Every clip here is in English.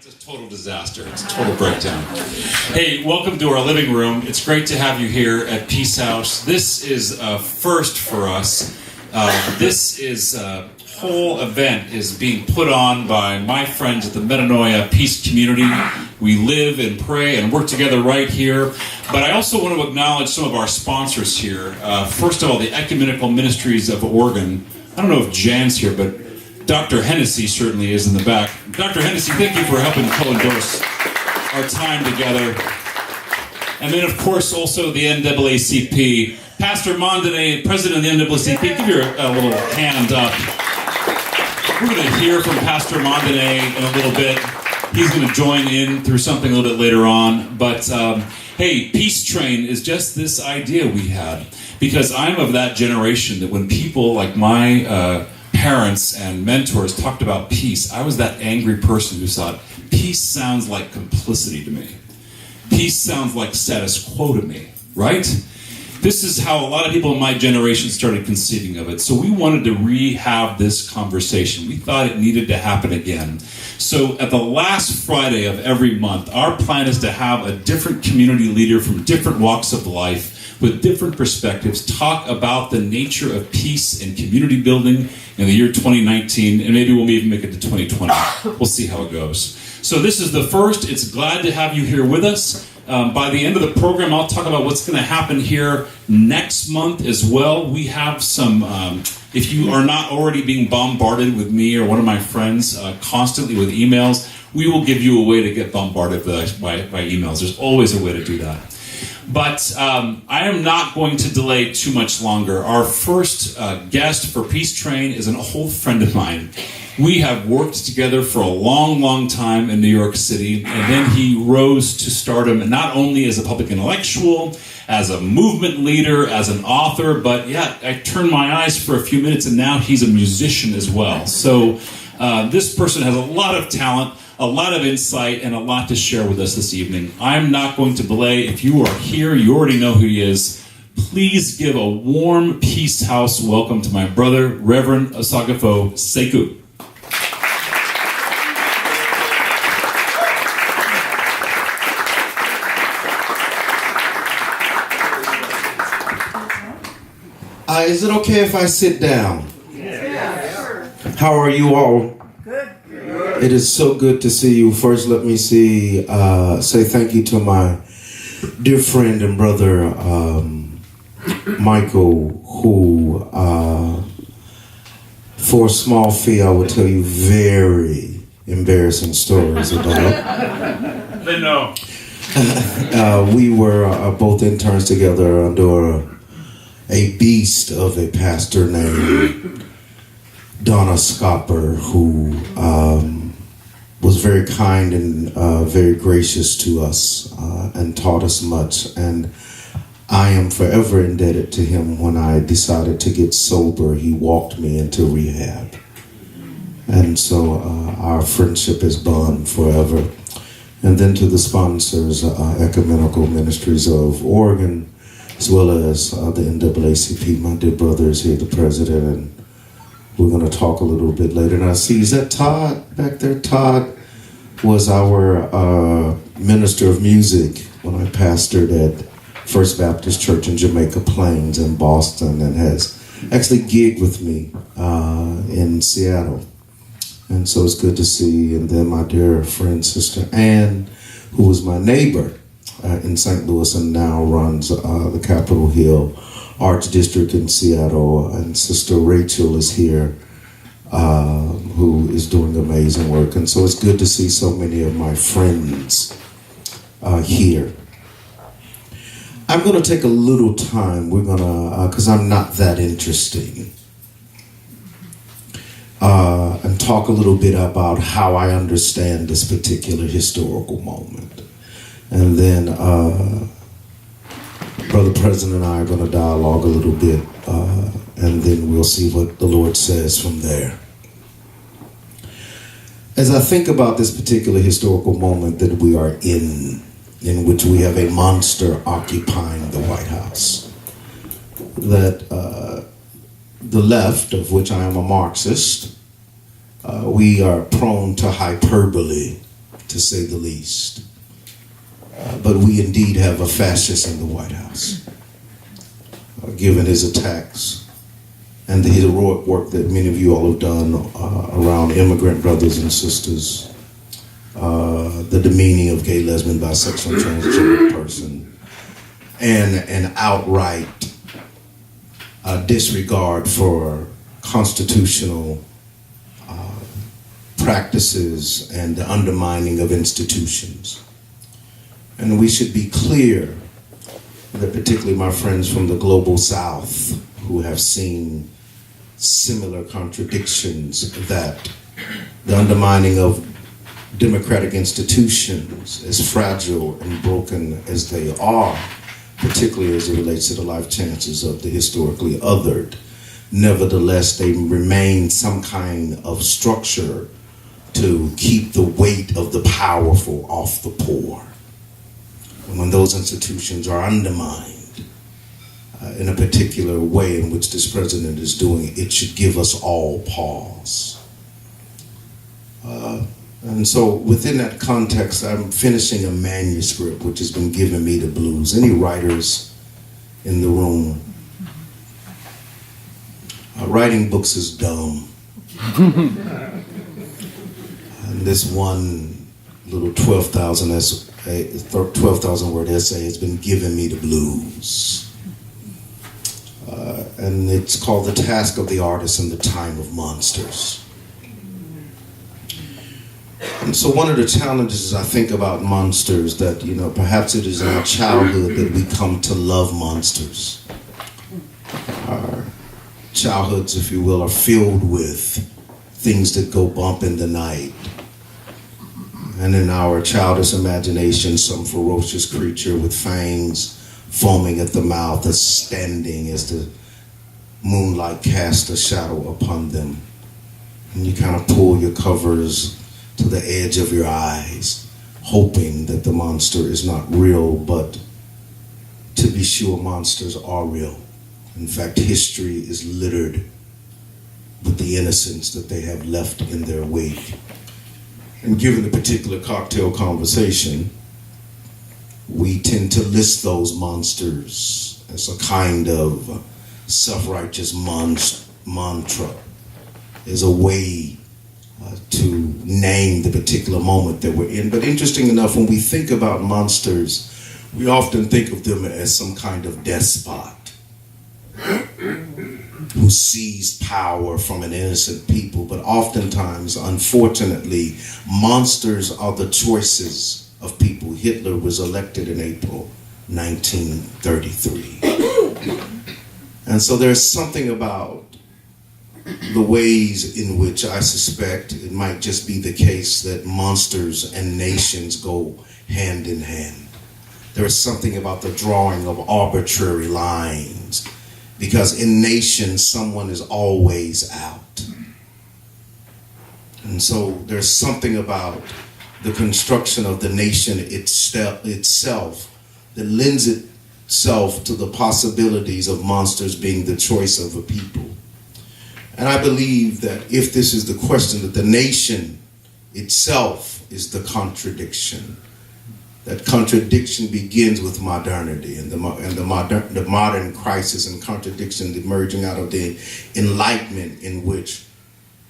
It's a total disaster. It's a total breakdown. Hey, welcome to our living room. It's great to have you here at Peace House. This is a first for us. This whole event is being put on by my friends at the Metanoia Peace Community. We live and pray and work together right here. But I also want to acknowledge some of our sponsors here. First of all, the Ecumenical Ministries of Oregon. I don't know if Jan's here, but Dr. Hennessy certainly is in the back. Dr. Hennessy, thank you for helping co-endorse our time together. And then, of course, also the NAACP. Pastor Mondane, president of the NAACP, give your little hand up. We're going to hear from Pastor Mondane in a little bit. He's going to join in through something a little bit later on. But, hey, Peace Train is just this idea we had. Because I'm of that generation that when people like my parents and mentors talked about peace, I was that angry person who thought, peace sounds like complicity to me. Peace sounds like status quo to me, right? This is how a lot of people in my generation started conceiving of it. So we wanted to re-have this conversation. We thought it needed to happen again. So at the last Friday of every month, our plan is to have a different community leader from different walks of life with different perspectives talk about the nature of peace and community building in the year 2019, and maybe we'll even make it to 2020. We'll see how it goes. So this is the first. It's glad to have you here with us. By the end of the program, I'll talk about what's going to happen here next month as well. We have some, if you are not already being bombarded with me or one of my friends constantly with emails, we will give you a way to get bombarded by emails. There's always a way to do that. But I am not going to delay too much longer. Our first guest for Peace Train is an old friend of mine. We have worked together for a long, long time in New York City, and then he rose to stardom not only as a public intellectual, as a movement leader, as an author, but yeah, I turned my eyes for a few minutes and now he's a musician as well. So this person has a lot of talent, a lot of insight, and a lot to share with us this evening. I'm not going to belay. If you are here, you already know who he is. Please give a warm Peace House welcome to my brother, Reverend Osagyefo Sekou. Is it okay if I sit down? Yeah. Sure. How are you all? Good. It is so good to see you. First, let me say thank you to my dear friend and brother, Michael, who, for a small fee, I will tell you very embarrassing stories about. They know. We were both interns together under a beast of a pastor named Donna Scopper, who was very kind and very gracious to us and taught us much. And I am forever indebted to him. When I decided to get sober, he walked me into rehab. And so our friendship is bond forever. And then to the sponsors, Ecumenical Ministries of Oregon, as well as the NAACP, my dear brother is here, the president, and we're going to talk a little bit later. And I see, is that Todd back there? Todd was our minister of music when I pastored at First Baptist Church in Jamaica Plains in Boston, and has actually gigged with me in Seattle. And so it's good to see. And then my dear friend, Sister Ann, who was my neighbor in St. Louis and now runs the Capitol Hill Arts District in Seattle. And Sister Rachel is here, who is doing amazing work. And so it's good to see so many of my friends here. I'm going to take a little time. We're going to, because I'm not that interesting, and talk a little bit about how I understand this particular historical moment. And then Brother President and I are going to dialogue a little bit, and then we'll see what the Lord says from there. As I think about this particular historical moment that we are in which we have a monster occupying the White House, that the left, of which I am a Marxist, we are prone to hyperbole to say the least. But we indeed have a fascist in the White House, given his attacks and the heroic work that many of you all have done around immigrant brothers and sisters, the demeaning of gay, lesbian, bisexual, transgender person, and an outright disregard for constitutional practices and the undermining of institutions. And we should be clear that particularly my friends from the global South who have seen similar contradictions, that the undermining of democratic institutions, as fragile and broken as they are, particularly as it relates to the life chances of the historically othered, nevertheless they remain some kind of structure to keep the weight of the powerful off the poor. And when those institutions are undermined in a particular way in which this president is doing, it should give us all pause. And so within that context, I'm finishing a manuscript which has been giving me the blues. Any writers in the room? Writing books is dumb. And this one little 12,000 word essay has been giving me the blues. And it's called The Task of the Artist in the Time of Monsters. And so one of the challenges I think about monsters, that, you know, perhaps it is in our childhood that we come to love monsters. Our childhoods, if you will, are filled with things that go bump in the night. And in our childish imagination, some ferocious creature with fangs foaming at the mouth is standing as the moonlight casts a shadow upon them. And you kind of pull your covers to the edge of your eyes, hoping that the monster is not real, but to be sure, monsters are real. In fact, history is littered with the innocence that they have left in their wake. And given the particular cocktail conversation, we tend to list those monsters as a kind of self-righteous mantra, as a way to name the particular moment that we're in. But interesting enough, when we think about monsters, we often think of them as some kind of despot who seized power from an innocent people. But oftentimes, unfortunately, monsters are the choices of people. Hitler was elected in April 1933. And so there's something about the ways in which I suspect it might just be the case that monsters and nations go hand in hand. There is something about the drawing of arbitrary lines, because in nations, someone is always out. And so there's something about the construction of the nation itself that lends itself to the possibilities of monsters being the choice of a people. And I believe that if this is the question, that the nation itself is the contradiction. That contradiction begins with modernity and the modern crisis and contradiction emerging out of the Enlightenment, in which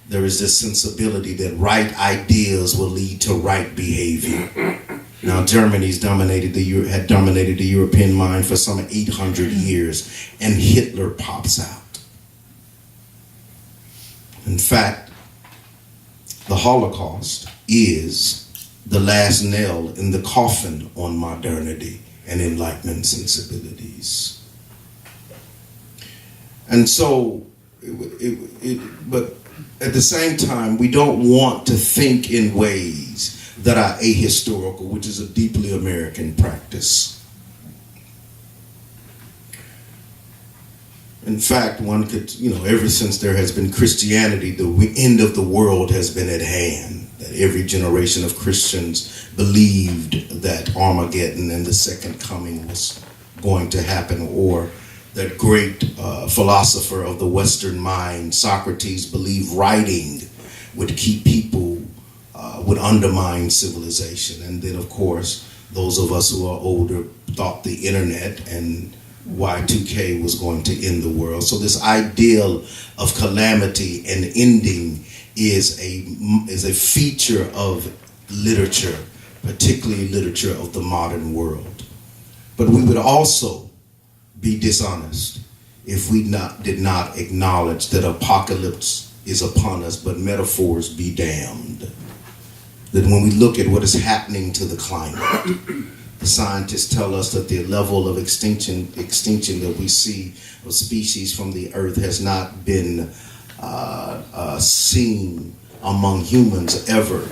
there is this sensibility that right ideas will lead to right behavior. Now, Germany's had dominated the European mind for some 800 years, and Hitler pops out. In fact, the Holocaust is the last nail in the coffin on modernity and Enlightenment sensibilities. And so, but at the same time, we don't want to think in ways that are ahistorical, which is a deeply American practice. In fact, one could, ever since there has been Christianity, the end of the world has been at hand. That every generation of Christians believed that Armageddon and the second coming was going to happen, or that great philosopher of the Western mind, Socrates, believed writing would keep people would undermine civilization. And then, of course, those of us who are older thought the internet and Y2K was going to end the world. So this ideal of calamity and ending is a feature of literature, particularly literature of the modern world. But we would also be dishonest if we did not acknowledge that apocalypse is upon us, but metaphors be damned. That when we look at what is happening to the climate, the scientists tell us that the level of extinction that we see of species from the earth has not been seen among humans ever,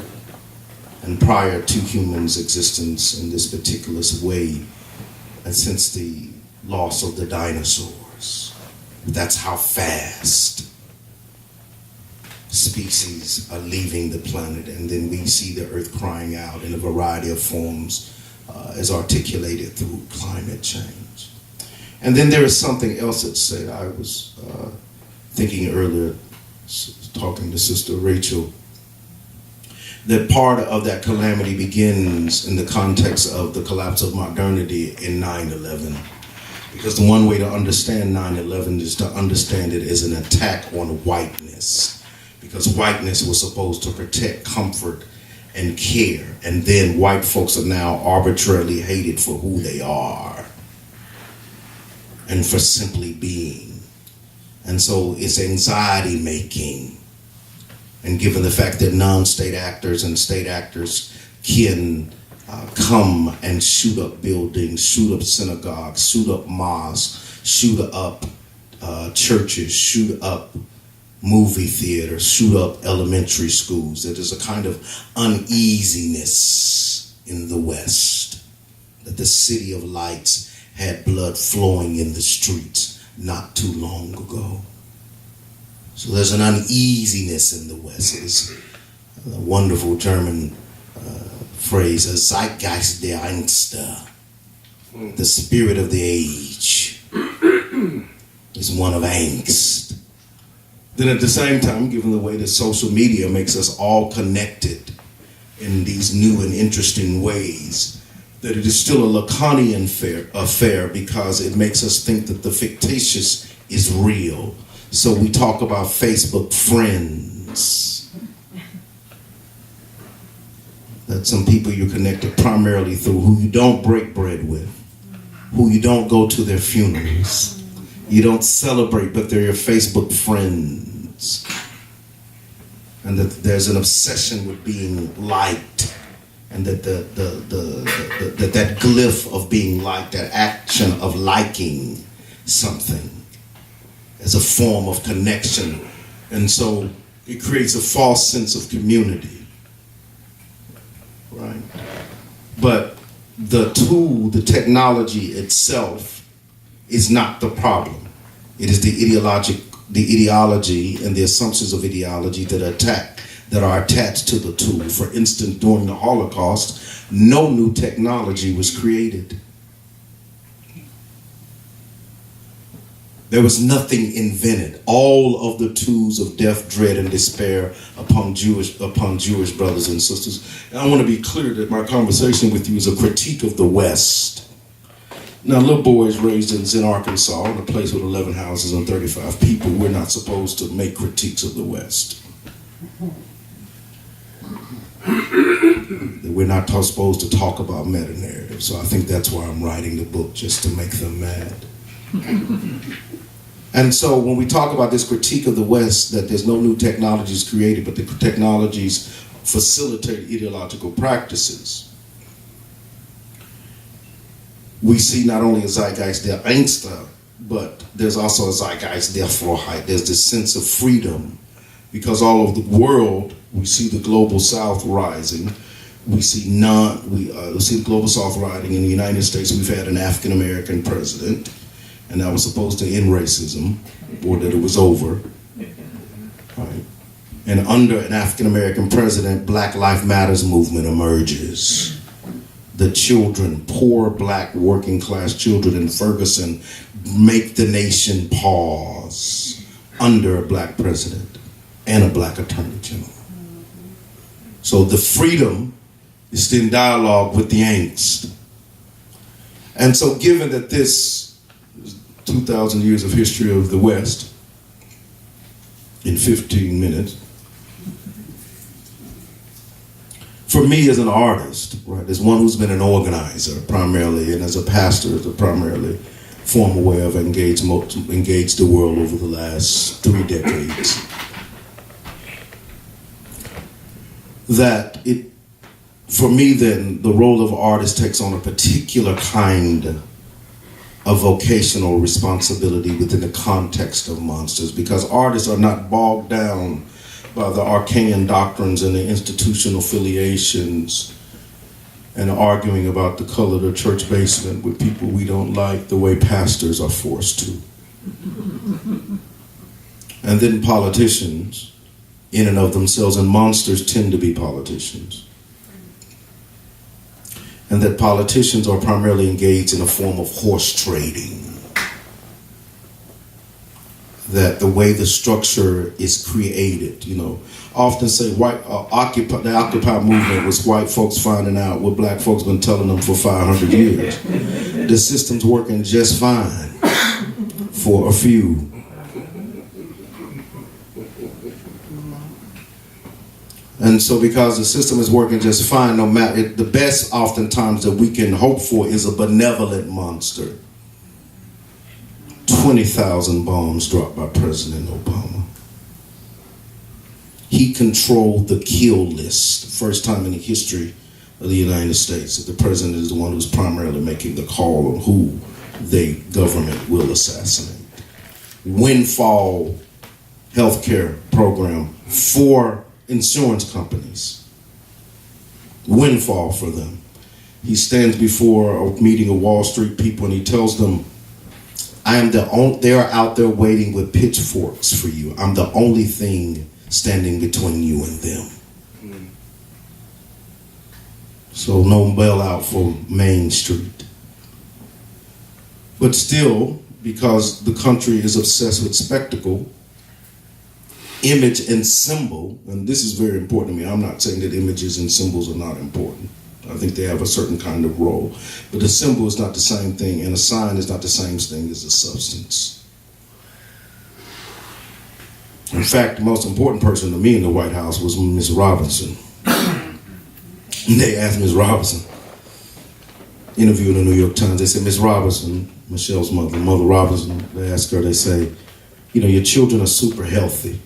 and prior to humans' existence in this particular way, and since the loss of the dinosaurs. That's how fast species are leaving the planet, and then we see the earth crying out in a variety of forms as articulated through climate change. And then there is something else that's said. I was thinking earlier, talking to Sister Rachel, that part of that calamity begins in the context of the collapse of modernity in 9/11. Because the one way to understand 9/11 is to understand it as an attack on whiteness. Because whiteness was supposed to protect, comfort, and care. And then white folks are now arbitrarily hated for who they are and for simply being. And so it's anxiety making. And given the fact that non-state actors and state actors can come and shoot up buildings, shoot up synagogues, shoot up mosques, shoot up churches, shoot up movie theaters, shoot up elementary schools. That there's a kind of uneasiness in the West, that the City of Lights had blood flowing in the streets not too long ago. So there's an uneasiness in the West. It's a wonderful German phrase, a Zeitgeist der Ängste, the spirit of the age is one of angst. Then at the same time, given the way that social media makes us all connected in these new and interesting ways, that it is still a Lacanian affair because it makes us think that the fictitious is real. So we talk about Facebook friends. That some people you're connected primarily through who you don't break bread with, who you don't go to their funerals, you don't celebrate, but they're your Facebook friends. And that there's an obsession with being liked, and that that glyph of being liked, that action of liking something, as a form of connection. And so it creates a false sense of community. Right? But the tool, the technology itself is not the problem. It is the ideology and the assumptions of ideology that are attached to the tool. For instance, during the Holocaust, no new technology was created. There was nothing invented. All of the tools of death, dread, and despair upon Jewish brothers and sisters. And I want to be clear that my conversation with you is a critique of the West. Now, little boys raised in Arkansas, in a place with 11 houses and 35 people, we're not supposed to make critiques of the West. We're not supposed to talk about meta-narratives. So I think that's why I'm writing the book, just to make them mad. And so when we talk about this critique of the West, that there's no new technologies created, but the technologies facilitate ideological practices, we see not only a Zeitgeist der Ängste, but there's also a Zeitgeist der Freiheit. There's this sense of freedom, because all over the world, we see the global South rising. We see the global South rising. In the United States, we've had an African-American president, and that was supposed to end racism, or that it was over. Right? And under an African-American president, Black Lives Matters movement emerges. The children, poor black working class children in Ferguson, make the nation pause under a black president and a black attorney general. So the freedom is in dialogue with the angst. And so given that this is 2,000 years of history of the West in 15 minutes, for me as an artist, right, as one who's been an organizer primarily, and as a pastor, as a primarily formal way of engaged the world over the last 3 decades, that it, for me then, the role of artist takes on a particular kind of vocational responsibility within the context of monsters, because artists are not bogged down by the arcane doctrines and the institutional affiliations and arguing about the color of the church basement with people we don't like the way pastors are forced to. And then politicians, in and of themselves, and monsters tend to be politicians. And that politicians are primarily engaged in a form of horse trading. That the way the structure is created, often say the Occupy movement was white folks finding out what black folks been telling them for 500 years. The system's working just fine for a few. And so because the system is working just fine, no matter, the best oftentimes that we can hope for is a benevolent monster. 20,000 bombs dropped by President Obama. He controlled the kill list, first time in the history of the United States that the president is the one who's primarily making the call on who the government will assassinate. Windfall healthcare program for insurance companies. Windfall for them. He stands before a meeting of Wall Street people and he tells them, they're out there waiting with pitchforks for you. I'm the only thing standing between you and them. So no bailout for Main Street. But still, because the country is obsessed with spectacle, image and symbol, and this is very important to me. I'm not saying that images and symbols are not important. I think they have a certain kind of role. But a symbol is not the same thing, and a sign is not the same thing as a substance. In fact, the most important person to me in the White House was Ms. Robinson. They asked Ms. Robinson, interview in the New York Times, they said, Ms. Robinson, Michelle's mother, Mother Robinson, they asked her, they say, your children are super healthy.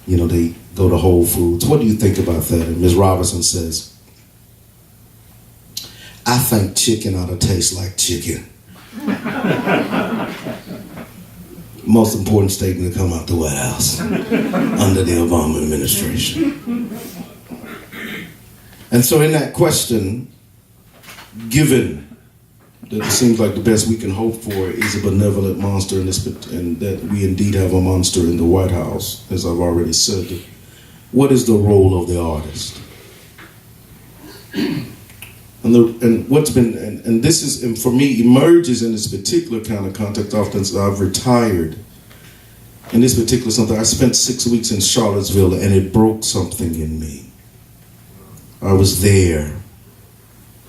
They go to Whole Foods. What do you think about that? And Ms. Robinson says, I think chicken ought to taste like chicken. Most important statement to come out the White House under the Obama administration. And so in that question, given that it seems like the best we can hope for is a benevolent monster and that we indeed have a monster in the White House, as I've already said, what is the role of the artist? And what's been, and this is, and for me, emerges in this particular kind of context often since I've retired. In this particular something, I spent 6 weeks in Charlottesville and it broke something in me. I was there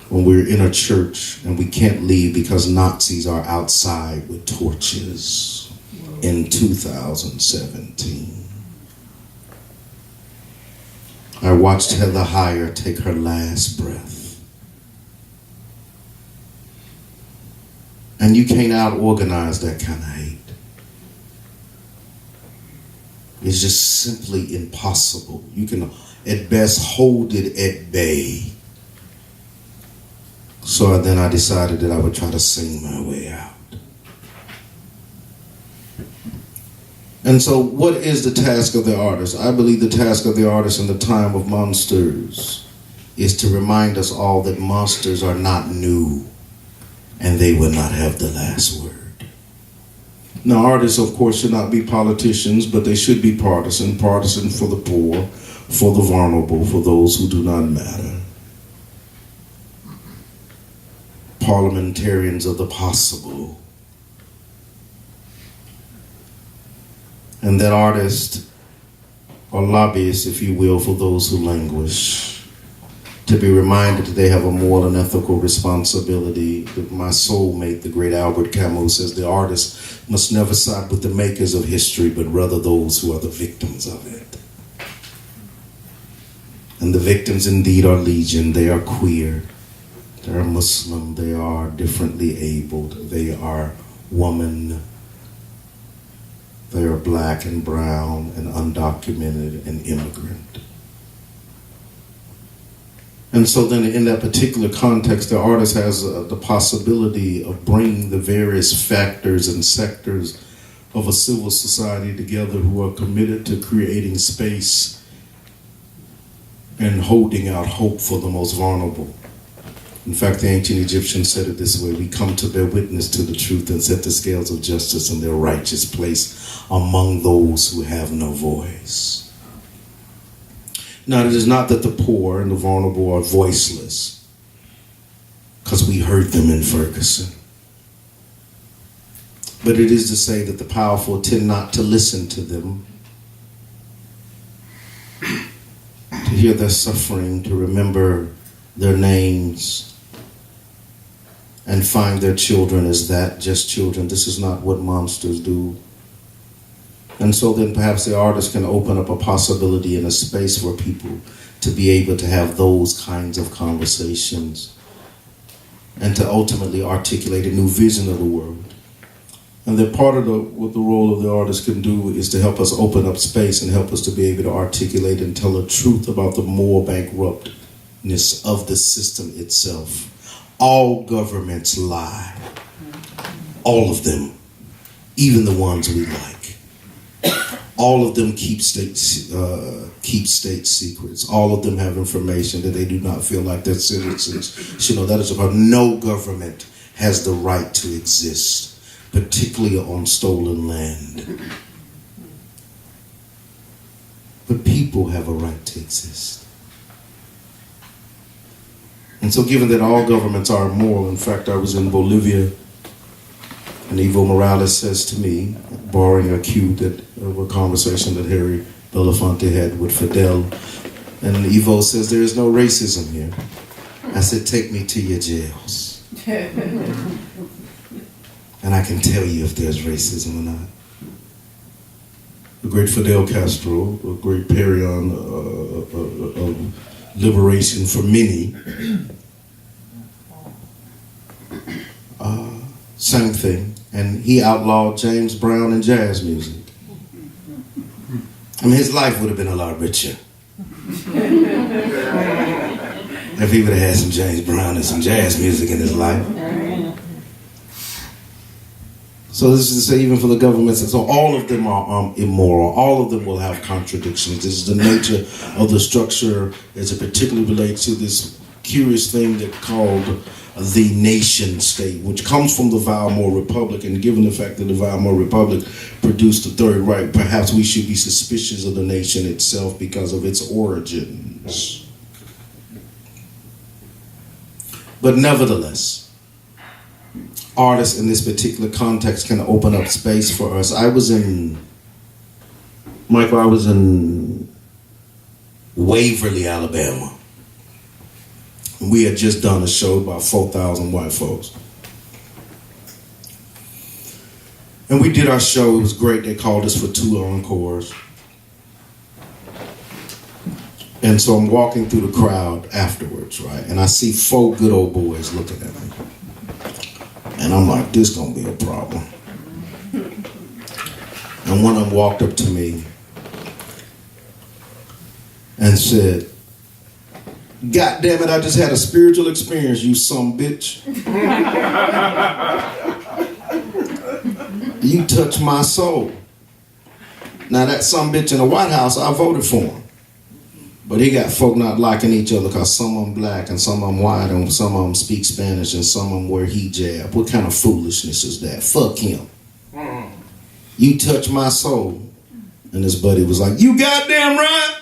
when we were in a church and we can't leave because Nazis are outside with torches in 2017. I watched Heather Heyer take her last breath. And you can't out-organize that kind of hate. It's just simply impossible. You can, at best, hold it at bay. So then I decided that I would try to sing my way out. And so what is the task of the artist? I believe the task of the artist in the time of monsters is to remind us all that monsters are not new and they will not have the last word. Now, artists, of course, should not be politicians, but they should be partisan for the poor, for the vulnerable, for those who do not matter. Parliamentarians of the possible. And that artists or lobbyists, if you will, for those who languish. To be reminded that they have a moral and ethical responsibility. My soulmate, the great Albert Camus, says the artist must never side with the makers of history, but rather those who are the victims of it. And the victims indeed are legion. They are queer, they are Muslim, they are differently abled, they are woman, they are black and brown and undocumented and immigrant. And so then in that particular context, the artist has the possibility of bringing the various factors and sectors of a civil society together who are committed to creating space and holding out hope for the most vulnerable. In fact, the ancient Egyptians said it this way: we come to bear witness to the truth and set the scales of justice in their righteous place among those who have no voice. Now, it is not that the poor and the vulnerable are voiceless, because we heard them in Ferguson. But it is to say that the powerful tend not to listen to them, to hear their suffering, to remember their names, and find their children as that, just children. This is not what monsters do. And so then perhaps the artist can open up a possibility in a space for people to be able to have those kinds of conversations and to ultimately articulate a new vision of the world. And that part of what the role of the artist can do is to help us open up space and help us to be able to articulate and tell the truth about the moral bankruptness of the system itself. All governments lie. All of them, even the ones we like. All of them keep state secrets. All of them have information that they do not feel like their citizens should know. That is about no government has the right to exist, particularly on stolen land. But people have a right to exist. And so given that all governments are immoral, in fact, I was in Bolivia, and Evo Morales says to me, borrowing a cue of a conversation that Harry Belafonte had with Fidel, and Evo says, there is no racism here. I said, take me to your jails. And I can tell you if there's racism or not. The great Fidel Castro, a great Parian of liberation for many, same thing. And he outlawed James Brown and jazz music. I mean, his life would have been a lot richer if he would have had some James Brown and some jazz music in his life. So this is to say, even for the governments, so all of them are immoral. All of them will have contradictions. This is the nature of the structure as it particularly relates to this curious thing that called the nation state, which comes from the Weimar Republic, and given the fact that the Weimar Republic produced the Third Reich, perhaps we should be suspicious of the nation itself because of its origins. But nevertheless, artists in this particular context can open up space for us. I was in Waverly, Alabama. We had just done a show about 4,000 white folks. And we did our show. It was great. They called us for 2 encores. And so I'm walking through the crowd afterwards, right? And I see 4 good old boys looking at me. And I'm like, this gonna be a problem. And one of them walked up to me and said, God damn it, I just had a spiritual experience, you some bitch. You touched my soul. Now that some bitch in the White House, I voted for him. But he got folk not liking each other because some of them black and some of them white and some of them speak Spanish and some of them wear hijab. What kind of foolishness is that? Fuck him. You touched my soul. And his buddy was like, you goddamn right.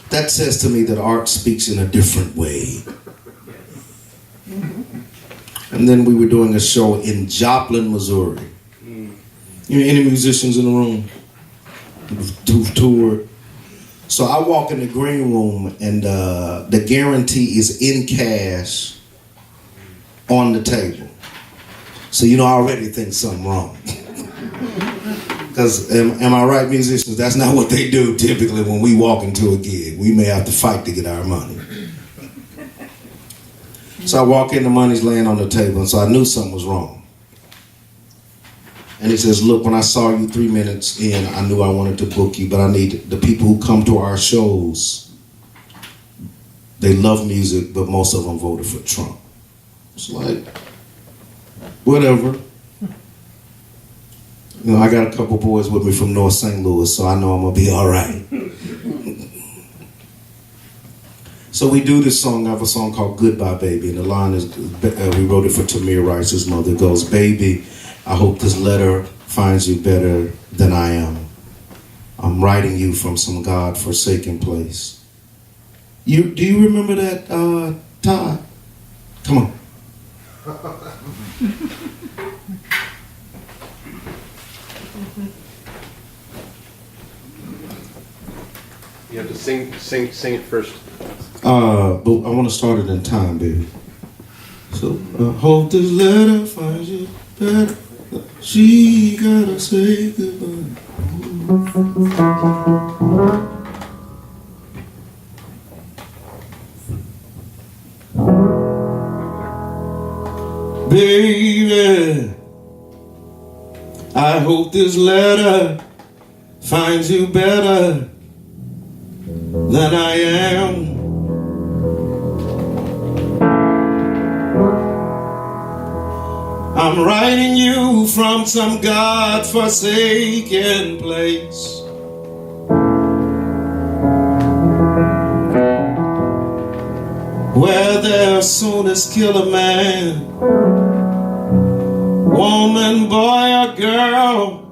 That says to me that art speaks in a different way. And then we were doing a show in Joplin, Missouri. Any musicians in the room who've toured? So I walk in the green room and the guarantee is in cash on the table. So I already think something wrong. Because am I right, musicians? That's not what they do typically when we walk into a gig. We may have to fight to get our money. So I walk in, the money's laying on the table, and so I knew something was wrong. And he says, look, when I saw you 3 minutes in, I knew I wanted to book you, but I need the people who come to our shows. They love music, but most of them voted for Trump. It's like, whatever. I got a couple boys with me from North St. Louis, so I know I'm going to be all right. So we do this song. I have a song called Goodbye, Baby, and the line is, we wrote it for Tamir Rice's mother. It goes, baby, I hope this letter finds you better than I am. I'm writing you from some God-forsaken place. Do you remember that, Todd? Come on. You have to sing it first. But I want to start it in time, baby. So, hope this letter finds you better. She gotta say goodbye. Baby, I hope this letter finds you better than I am. I'm writing you from some God-forsaken place. Where they'll soonest kill a man, woman, boy, or girl,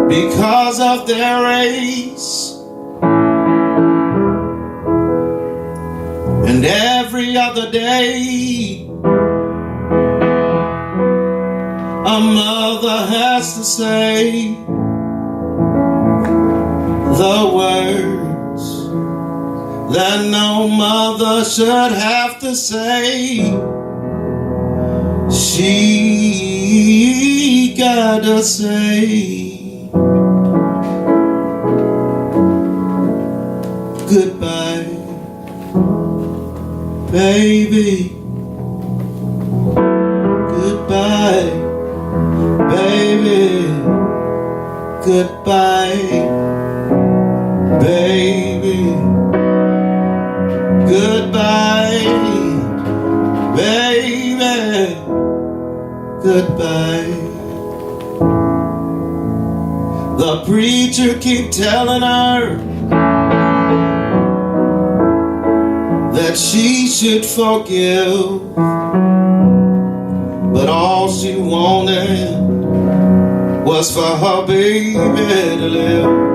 because of their race. And every other day, a mother has to say the words that no mother should have to say. She gotta say goodbye, baby. Goodbye, baby. Goodbye, baby. Goodbye, baby. Goodbye. The preacher keep telling her that she should forgive, but all she wanted was for her baby to live.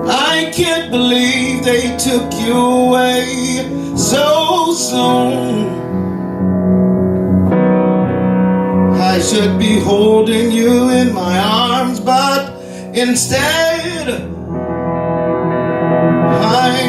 I can't believe they took you away so soon. I should be holding you in my arms, but instead I'm